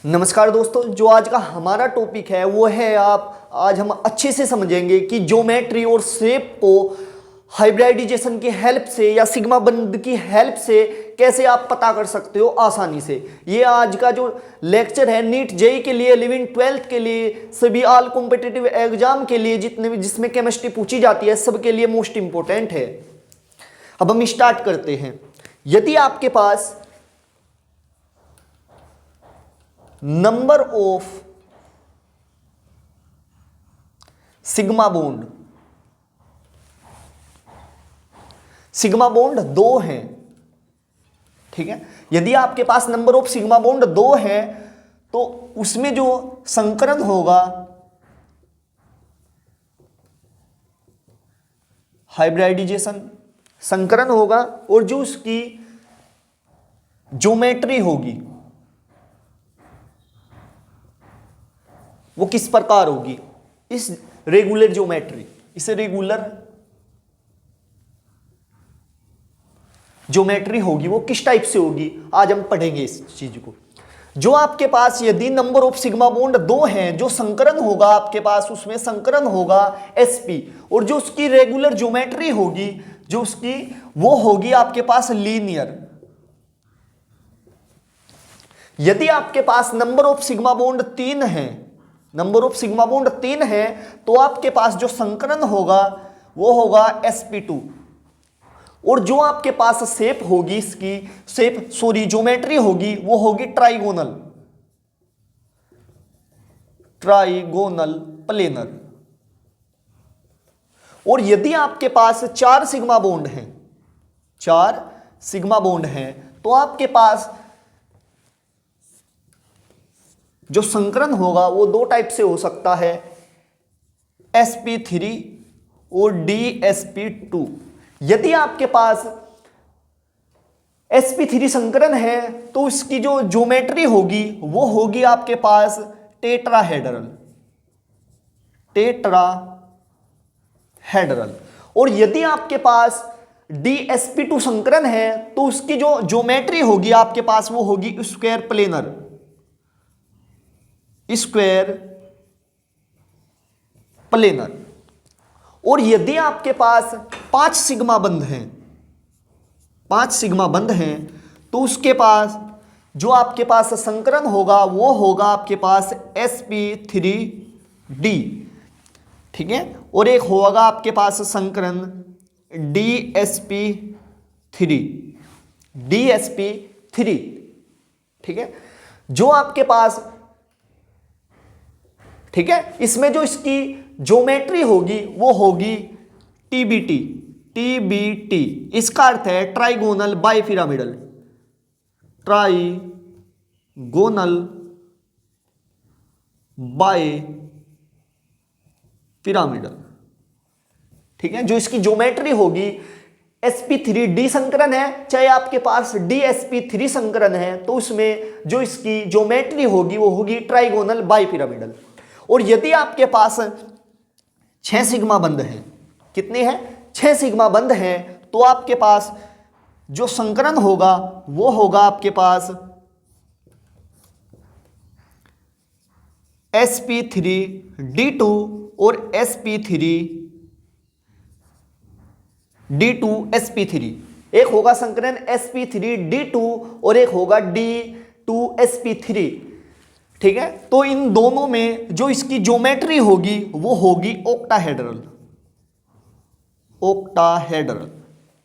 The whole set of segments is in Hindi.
नमस्कार दोस्तों, जो आज का हमारा टॉपिक है वो है आज हम अच्छे से समझेंगे कि ज्योमेट्री और शेप को हाइब्रिडाइजेशन की हेल्प से या सिग्मा बंध की हेल्प से कैसे आप पता कर सकते हो आसानी से। ये आज का जो लेक्चर है नीट जेई के लिए, 11th 12th के लिए, सभी ऑल कॉम्पिटिटिव एग्जाम के लिए जितने भी जिसमें केमिस्ट्री पूछी जाती है सबके लिए मोस्ट इंपॉर्टेंट है। अब हम स्टार्ट करते हैं। यदि आपके पास नंबर ऑफ सिग्मा बॉन्ड 2 हैं, ठीक है। यदि आपके पास नंबर ऑफ सिग्मा बॉन्ड 2 है तो उसमें जो संकरण होगा हाइब्रिडाइजेशन संकरण होगा और जो उसकी ज्योमेट्री होगी वो किस प्रकार होगी। इस रेगुलर ज्योमेट्री, इसे रेगुलर ज्योमेट्री होगी वो किस टाइप से होगी, आज हम पढ़ेंगे इस चीज को। जो आपके पास यदि नंबर ऑफ सिग्मा बॉन्ड 2 हैं, जो संकरण होगा आपके पास उसमें संकरण होगा sp और जो उसकी रेगुलर ज्योमेट्री होगी जो उसकी वो होगी आपके पास लीनियर। यदि आपके पास नंबर ऑफ सिग्मा बॉन्ड 3 है, नंबर ऑफ सिग्मा बॉन्ड 3 है तो आपके पास जो संकरण होगा वो होगा sp2 और जो आपके पास शेप होगी इसकी ज्योमेट्री होगी वो होगी ट्राइगोनल प्लेनर। और यदि आपके पास 4 सिग्मा बॉन्ड हैं, 4 सिग्मा बॉन्ड हैं तो आपके पास जो संकरण होगा वो 2 टाइप से हो सकता है, sp3 और dsp2। यदि आपके पास sp3 संकरण है तो इसकी जो ज्योमेट्री होगी वो होगी आपके पास टेट्राहेड्रल। और यदि आपके पास dsp2 संकरण है तो उसकी जो ज्योमेट्री होगी आपके पास वो होगी स्क्वायर प्लेनर। और यदि आपके पास 5 सिग्मा बंध हैं तो उसके पास जो आपके पास संकरण होगा वो होगा आपके पास sp3d, ठीक है। और एक होगा आपके पास संकरण dsp3, ठीक है। जो आपके पास, ठीक है, इसमें जो इसकी ज्योमेट्री होगी वो होगी TBT। इसका अर्थ है ट्राइगोनल बाइपिरामिडल, ठीक है। जो इसकी ज्योमेट्री होगी sp3d संकरण है, चाहे आपके पास dsp3 संकरण है तो उसमें जो इसकी ज्योमेट्री होगी वो होगी ट्राइगोनल बाइपिरामिडल। और यदि आपके पास 6 सिग्मा बंध हैं, कितने हैं, 6 सिग्मा बंध हैं तो आपके पास जो संकरण होगा वो होगा आपके पास sp3d2 और sp3d2sp3। एक होगा संकरण sp3d2 और एक होगा d2sp3, ठीक है। तो इन दोनों में जो इसकी ज्योमेट्री होगी वो होगी ऑक्टाहेड्रल।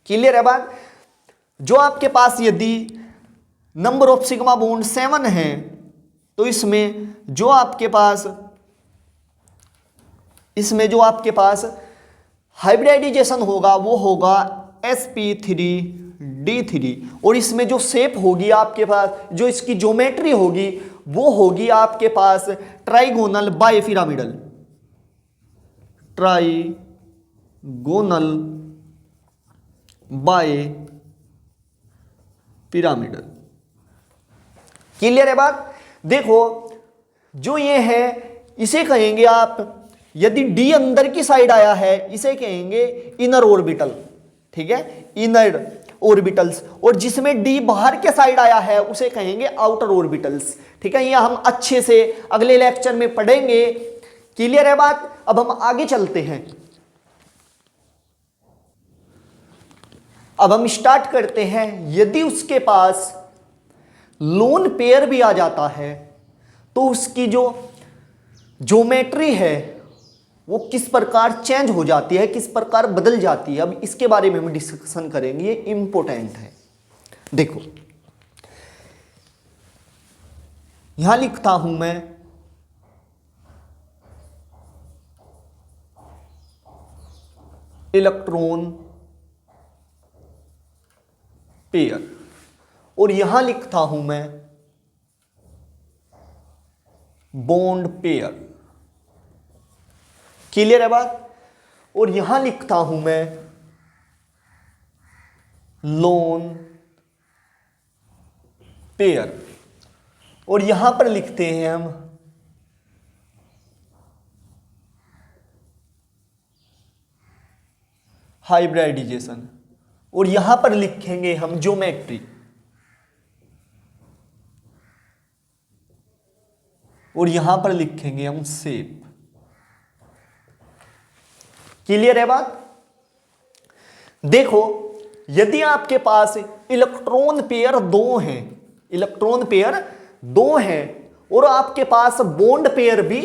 क्लियर है बात। जो आपके पास यदि नंबर ऑफ सिग्मा बॉन्ड 7 है तो इसमें जो आपके पास हाइब्रिडाइजेशन होगा वो होगा sp3d3 और इसमें जो शेप होगी आपके पास, जो इसकी ज्योमेट्री होगी वो होगी आपके पास ट्राइगोनल बाइपिरामिडल, क्लियर है बात। देखो जो ये है इसे कहेंगे आप, यदि d अंदर की साइड आया है इसे कहेंगे इनर ऑर्बिटल, ठीक है, इनर ऑर्बिटल्स। और जिसमें डी बाहर के साइड आया है उसे कहेंगे आउटर ऑर्बिटल्स। ठीक है, ये हम अच्छे से अगले लेक्चर में पढ़ेंगे। क्लियर है बात? अब हम आगे चलते हैं। अब हम स्टार्ट करते हैं। यदि उसके पास लोन पेयर भी आ जाता है तो उसकी जो ज्योमेट्री है वो किस प्रकार चेंज हो जाती है, किस प्रकार बदल जाती है। अब इसके बारे में हम डिस्कशन करेंगे, ये इंपॉर्टेंट है। देखो यहां लिखता हूं मैं इलेक्ट्रॉन पेयर और यहां लिखता हूं मैं बॉन्ड पेयर। क्लियर है बात? और यहां लिखता हूं मैं लोन पेयर और यहां पर लिखते हैं हम हाइब्रिडाइजेशन और यहां पर लिखेंगे हम ज्योमेट्री और यहां पर लिखेंगे हम शेप। क्लियर है बात? देखो यदि आपके पास इलेक्ट्रॉन पेयर दो हैं, इलेक्ट्रॉन पेयर दो हैं और आपके पास बॉन्ड पेयर भी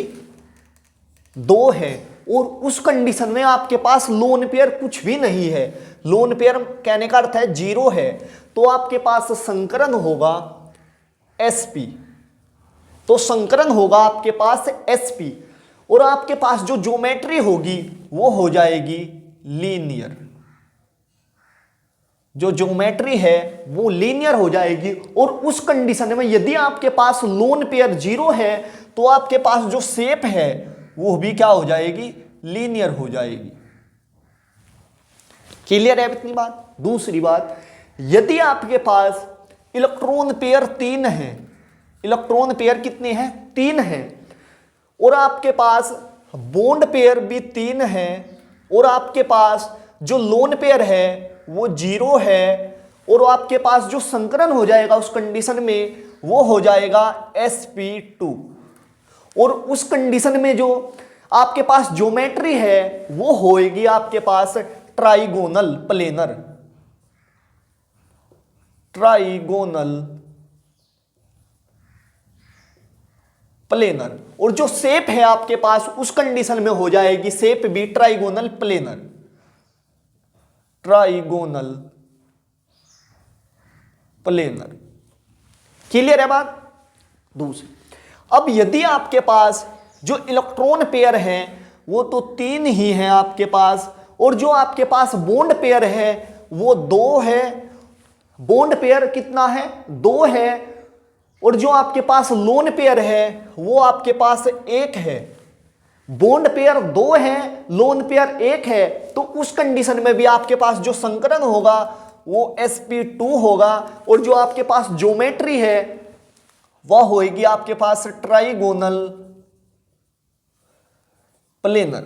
दो है और उस कंडीशन में आपके पास लोन पेयर कुछ भी नहीं है, लोन पेयर कहने का अर्थ है जीरो है, तो आपके पास संकरण होगा sp। तो संकरण होगा आपके पास sp और आपके पास जो ज्योमेट्री होगी वो हो जाएगी लीनियर। जो ज्योमेट्री है वो लीनियर हो जाएगी और उस कंडीशन में यदि आपके पास लोन पेयर जीरो है तो आपके पास जो शेप है वो भी क्या हो जाएगी, लीनियर हो जाएगी। क्लियर है इतनी बात? दूसरी बात, यदि आपके पास इलेक्ट्रॉन पेयर तीन है, इलेक्ट्रॉन पेयर कितने हैं, तीन हैं और आपके पास बॉन्ड पेयर भी तीन है और आपके पास जो लोन पेयर है वो जीरो है और आपके पास जो संकरण हो जाएगा उस कंडीशन में वो हो जाएगा sp2 और उस कंडीशन में जो आपके पास ज्योमेट्री है वो होएगी आपके पास ट्राइगोनल प्लेनर, ट्राइगोनल प्लेनर। और जो शेप है आपके पास उस कंडीशन में हो जाएगी शेप भी trigonal planar, trigonal planar. Clear है बात? दूसरी, अब यदि आपके पास जो इलेक्ट्रॉन पेयर हैं वो तो तीन ही हैं आपके पास और जो आपके पास बॉन्ड पेयर है वो दो है, बॉन्ड पेयर कितना है, दो है और जो आपके पास लोन पेयर है वो आपके पास एक है। बॉन्ड पेयर दो है, लोन पेयर एक है, तो उस कंडीशन में भी आपके पास जो संकरण होगा वो sp2 होगा और जो आपके पास ज्योमेट्री है वह होएगी आपके पास trigonal planar,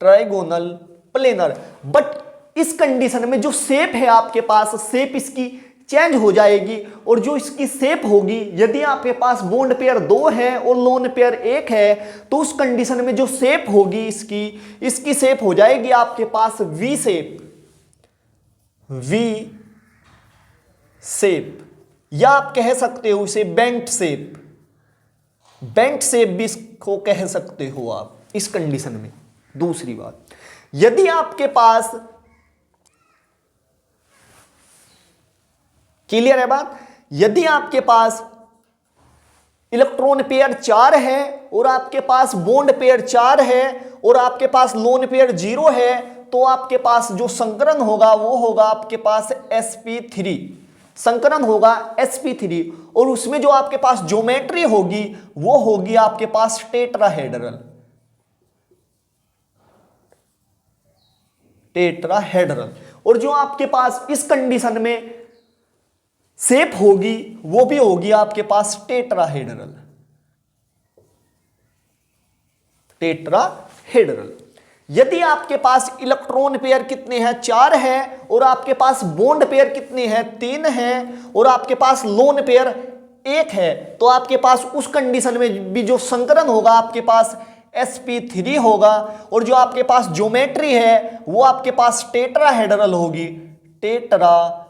trigonal planar. But इस कंडीशन में जो शेप है आपके पास, शेप इसकी चेंज हो जाएगी और जो इसकी शेप होगी, यदि आपके पास बॉन्ड पेयर दो है और लोन पेयर एक है तो उस कंडीशन में जो शेप होगी इसकी शेप हो जाएगी आपके पास वी शेप, वी शेप, या आप कह सकते हो इसे बेंट शेप, बेंट शेप भी इसको कह सकते हो आप इस कंडीशन में। दूसरी बात, यदि आपके पास, क्लियर है बात, यदि आपके पास इलेक्ट्रॉन पेयर चार है और आपके पास बॉन्ड पेयर चार है और आपके पास लोन पेयर जीरो है तो आपके पास जो संकरण होगा वो होगा आपके पास sp3, संकरण होगा sp3 और उसमें जो आपके पास ज्योमेट्री होगी वो होगी आपके पास टेट्राहेड्रल, टेट्राहेड्रल। और जो आपके पास इस कंडीशन में शेप होगी वो भी होगी आपके पास टेट्राहेड्रल, टेट्राहेड्रल। यदि आपके पास इलेक्ट्रॉन पेयर कितने हैं, 4 है, और आपके पास बॉन्ड पेयर कितने हैं, 3 हैं, और आपके पास लोन पेयर 1 है, तो आपके पास उस कंडीशन में भी जो संकरण होगा आपके पास sp3 होगा, और जो आपके पास ज्योमेट्री है वो आपके पास टेट्राहेड्रल होगी, टेट्राहेड्रल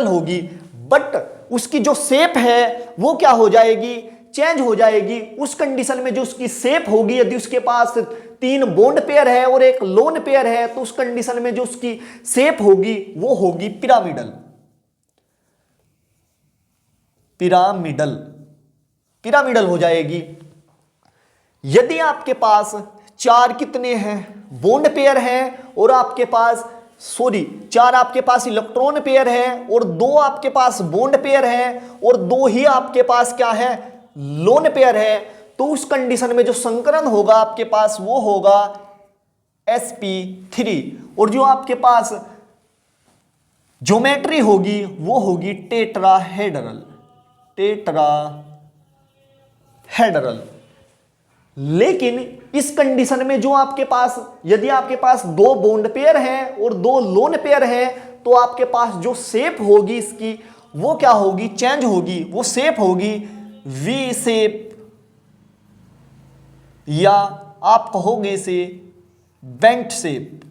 होगी। बट उसकी जो शेप है वो क्या हो जाएगी, चेंज हो जाएगी। उस कंडीशन में जो उसकी शेप होगी, यदि उसके पास 3 बॉन्ड पेयर है और 1 लोन पेयर है, तो उस कंडीशन में जो उसकी शेप होगी वो होगी पिरामिडल, पिरामिडल, पिरामिडल हो जाएगी। यदि आपके पास 4 कितने हैं, बॉन्ड पेयर हैं, और आपके पास 4 आपके पास इलेक्ट्रॉन पेयर है, और 2 आपके पास बॉन्ड पेयर है, और 2 ही आपके पास क्या है, लोन पेयर है, तो उस कंडीशन में जो संकरण होगा आपके पास वो होगा sp3, और जो आपके पास ज्योमेट्री होगी वो होगी टेट्राहेड्रल, टेट्राहेड्रल। लेकिन इस कंडीशन में जो आपके पास, यदि आपके पास 2 बॉन्ड पेयर हैं और 2 लोन पेयर हैं, तो आपके पास जो शेप होगी इसकी वो क्या होगी, चेंज होगी। वो शेप होगी वी शेप, या आप कहोगे इसे बेंट शेप,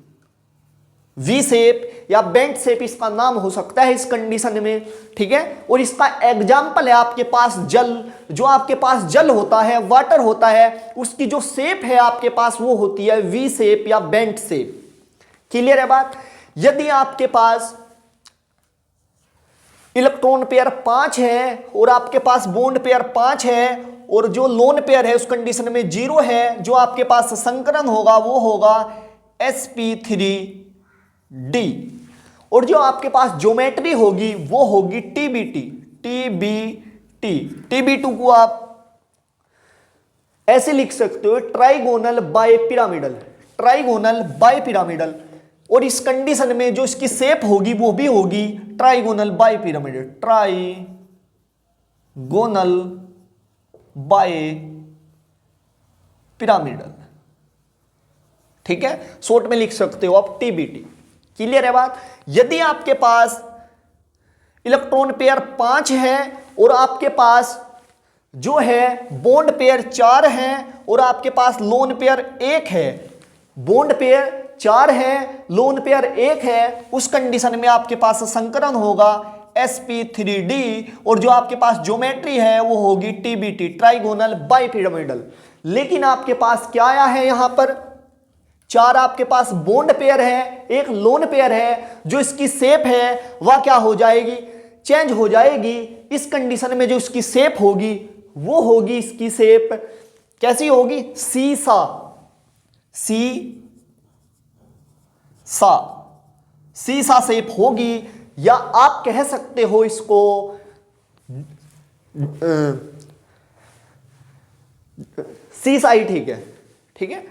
वी शेप या बेंट शेप इसका नाम हो सकता है इस कंडीशन में, ठीक है। और इसका एग्जाम्पल है आपके पास जल, जो आपके पास जल होता है, वाटर होता है, उसकी जो शेप है आपके पास वो होती है वी शेप या बेंट शेप। क्लियर है बात। यदि आपके पास इलेक्ट्रॉन पेयर 5 है और आपके पास बॉन्ड पेयर 5 है, और जो लोन पेयर है उस कंडीशन में 0 है, जो आपके पास संकरण होगा वो होगा sp3d, और जो आपके पास ज्योमेट्री होगी वो होगी tbt, tb2 को आप ऐसे लिख सकते हो trigonal bipyramidal, trigonal bipyramidal. और इस कंडीशन में जो इसकी शेप होगी वो भी होगी trigonal bipyramidal, trigonal bipyramidal, ठीक है। शॉर्ट में लिख सकते हो आप टीबीटी। क्लियर है बात। यदि आपके पास इलेक्ट्रॉन पेयर 5 है और आपके पास जो है बॉन्ड पेयर 4 हैं और आपके पास लोन पेयर 1 है, बॉन्ड पेयर 4 है, लोन पेयर 1 है, उस कंडीशन में आपके पास संकरण होगा sp3d, और जो आपके पास ज्योमेट्री है वो होगी tbt, ट्राइगोनल बाय पिरामिडल। लेकिन आपके पास क्या आया है, यहां पर 4 आपके पास बॉन्ड पेयर है, 1 लोन पेयर है, जो इसकी शेप है वह क्या हो जाएगी, चेंज हो जाएगी। इस कंडीशन में जो इसकी शेप होगी वो होगी, इसकी शेप कैसी होगी, सीसा, सीसा शेप होगी, या आप कह सकते हो इसको सीसा ही ठीक है, ठीक है।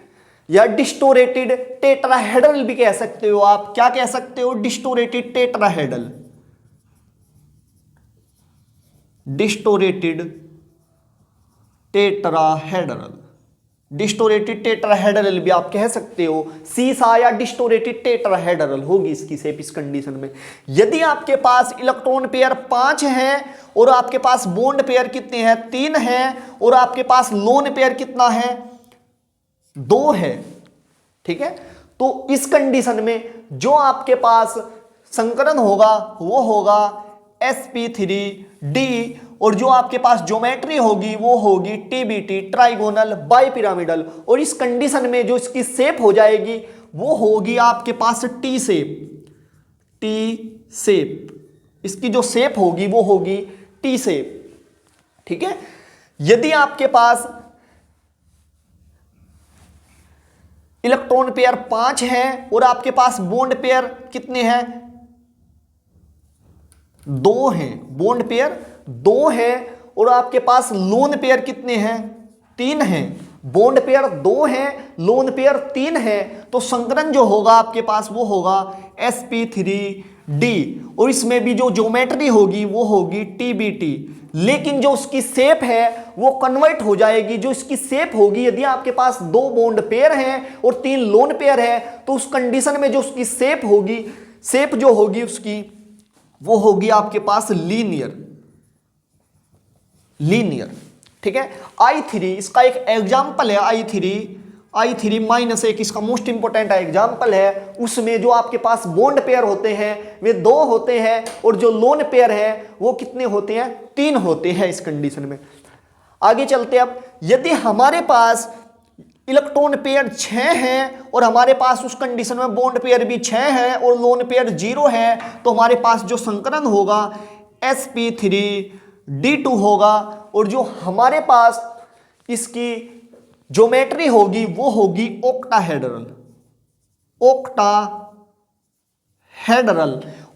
या डिस्टोरेटेड टेट्राहेड्रल भी कह सकते हो आप। क्या कह सकते हो, डिस्टोरेटेड टेट्राहेड्रल, डिस्टोरेटेड टेट्राहेड्रल, डिस्टोरेटेड टेट्राहेड्रल भी आप कह सकते हो। सीसा या डिस्टोरेटेड टेट्राहेड्रल होगी इसकी शेप इस कंडीशन में। यदि आपके पास इलेक्ट्रॉन पेयर 5 हैं और आपके पास बॉन्ड पेयर कितने हैं, 3 हैं, और आपके पास लोन पेयर कितना है, 2 है, ठीक है। तो इस कंडीशन में जो आपके पास संकरण होगा वो होगा sp3d, और जो आपके पास ज्योमेट्री होगी वो होगी tbt, ट्राइगोनल बाय पिरामिडल। और इस कंडीशन में जो इसकी शेप हो जाएगी वो होगी आपके पास टी शेप, टी शेप, इसकी जो शेप होगी वो होगी टी शेप, ठीक है। यदि आपके पास इलेक्ट्रॉन पेयर 5 हैं और आपके पास बॉन्ड पेयर कितने हैं, 2 हैं, बॉन्ड पेयर 2 हैं, और आपके पास लोन पेयर कितने हैं, 3 हैं, बॉन्ड पेयर 2 हैं, लोन पेयर 3 हैं, तो संकरण जो होगा आपके पास वो होगा sp3d, और इसमें भी जो ज्योमेट्री होगी वो होगी tbt, लेकिन जो उसकी शेप है वो कन्वर्ट हो जाएगी, जो इसकी शेप होगी, यदि आपके पास 2 बॉन्ड पेयर हैं और 3 लोन पेयर है तो उस कंडीशन में जो उसकी शेप होगी, शेप जो होगी उसकी वो होगी आपके पास लीनियर। ठीक है। I3 इसका एक एग्जाम्पल है, I3 -1 इसका मोस्ट इंपोर्टेंट एग्जाम्पल है। उसमें जो आपके पास बॉन्ड पेयर होते हैं वे 2 होते हैं और जो लोन पेयर है वो कितने होते हैं, 3 होते हैं इस कंडीशन में। आगे चलते हैं। अब यदि हमारे पास इलेक्ट्रॉन पेयर 6 हैं और हमारे पास उस कंडीशन में बॉन्ड पेयर भी 6 है और लोन पेयर 0 है, तो हमारे पास जो संकरण होगा sp3d2 होगा और जो हमारे पास इसकी ज्योमेट्री होगी वो होगी ऑक्टाहेड्रल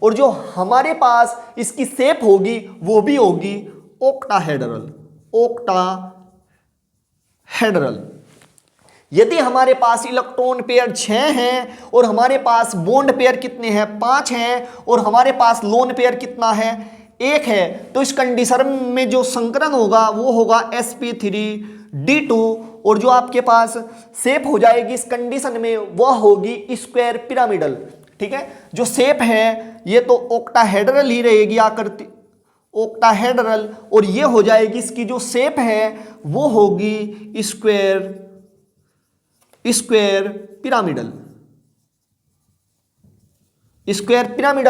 और जो हमारे पास इसकी शेप होगी वो भी होगी ऑक्टाहेड्रल। यदि हमारे पास इलेक्ट्रॉन पेयर 6 हैं और हमारे पास बॉन्ड पेयर कितने हैं, 5 हैं और हमारे पास लोन पेयर कितना है, 1 है, तो इस कंडीशन में जो संकरण होगा वो होगा sp3d2 और जो आपके पास शेप हो जाएगी इस कंडीशन में वह होगी स्क्वायर पिरामिडल। ठीक है। जो शेप है ये तो ऑक्टाहेड्रल ही रहेगी आकृति, ऑक्टाहेड्रल, और ये हो जाएगी इसकी जो शेप है वो होगी स्क्वायर पिरामिडल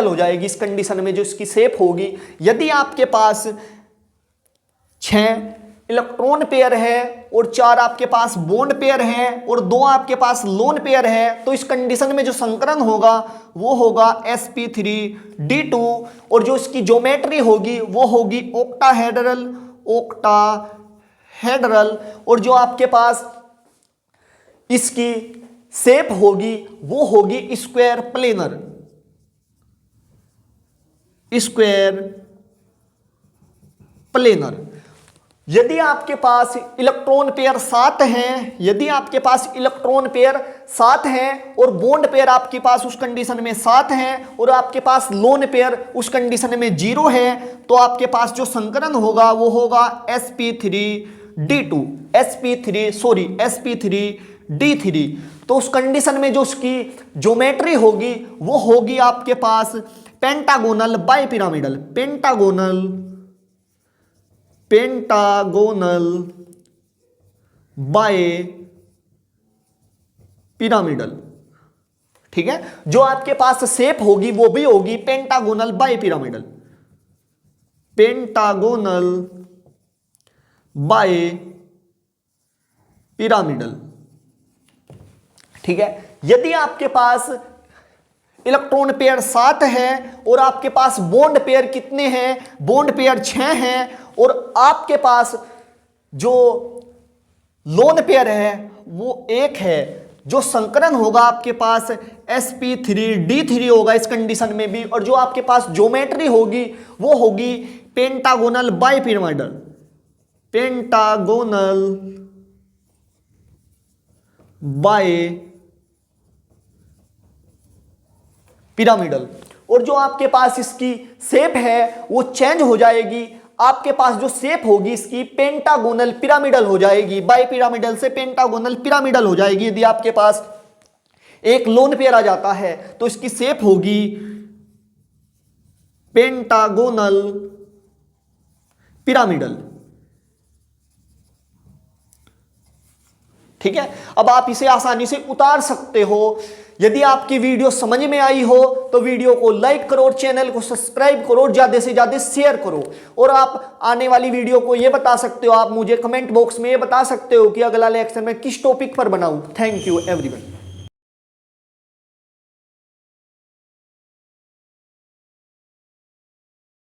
हो जाएगी इस कंडीशन में जो इसकी शेप होगी। यदि आपके पास 6 इलेक्ट्रॉन पेयर है और 4 आपके पास बॉन्ड पेयर है और 2 आपके पास लोन पेयर है, तो इस कंडीशन में जो संकरण होगा वो होगा sp3d2 और जो इसकी ज्योमेट्री होगी वो होगी ऑक्टाहेड्रल और जो आपके पास इसकी शेप होगी वो होगी स्क्वायर प्लेनर। यदि आपके पास इलेक्ट्रॉन पेयर 7 हैं, और बॉन्ड पेयर आपके पास उस कंडीशन में 7 हैं और आपके पास लोन पेयर उस कंडीशन में 0 है, तो आपके पास जो संकरण होगा वो होगा sp3d3। तो उस कंडीशन में जो उसकी ज्योमेट्री होगी वो होगी आपके पास पेंटागोनल बाइपिरामिडल। ठीक है। जो आपके पास शेप होगी वो भी होगी पेंटागोनल बाइपिरामिडल। ठीक है। यदि आपके पास इलेक्ट्रॉन पेयर 7 है और आपके पास बॉन्ड पेयर कितने हैं, बॉन्ड पेयर 6 हैं और आपके पास जो लोन पेयर है वो 1 है, जो संकरण होगा आपके पास sp3d3 होगा इस कंडीशन में भी, और जो आपके पास ज्योमेट्री होगी वो होगी पेंटागोनल बाइपिरामिडल और जो आपके पास इसकी शेप है वो चेंज हो जाएगी। आपके पास जो शेप होगी इसकी पेंटागोनल पिरामिडल हो जाएगी, बाइपिरामिडल से पेंटागोनल पिरामिडल हो जाएगी। यदि आपके पास एक लोन पेयर आ जाता है तो इसकी शेप होगी पेंटागोनल पिरामिडल। ठीक है। अब आप इसे आसानी से उतार सकते हो। यदि आपकी वीडियो समझ में आई हो तो वीडियो को लाइक करो और चैनल को सब्सक्राइब करो और ज्यादा से ज्यादा शेयर करो। और आप आने वाली वीडियो को ये बता सकते हो, आप मुझे कमेंट बॉक्स में ये बता सकते हो कि अगला लेक्चर में किस टॉपिक पर बनाऊं। Thank you everyone.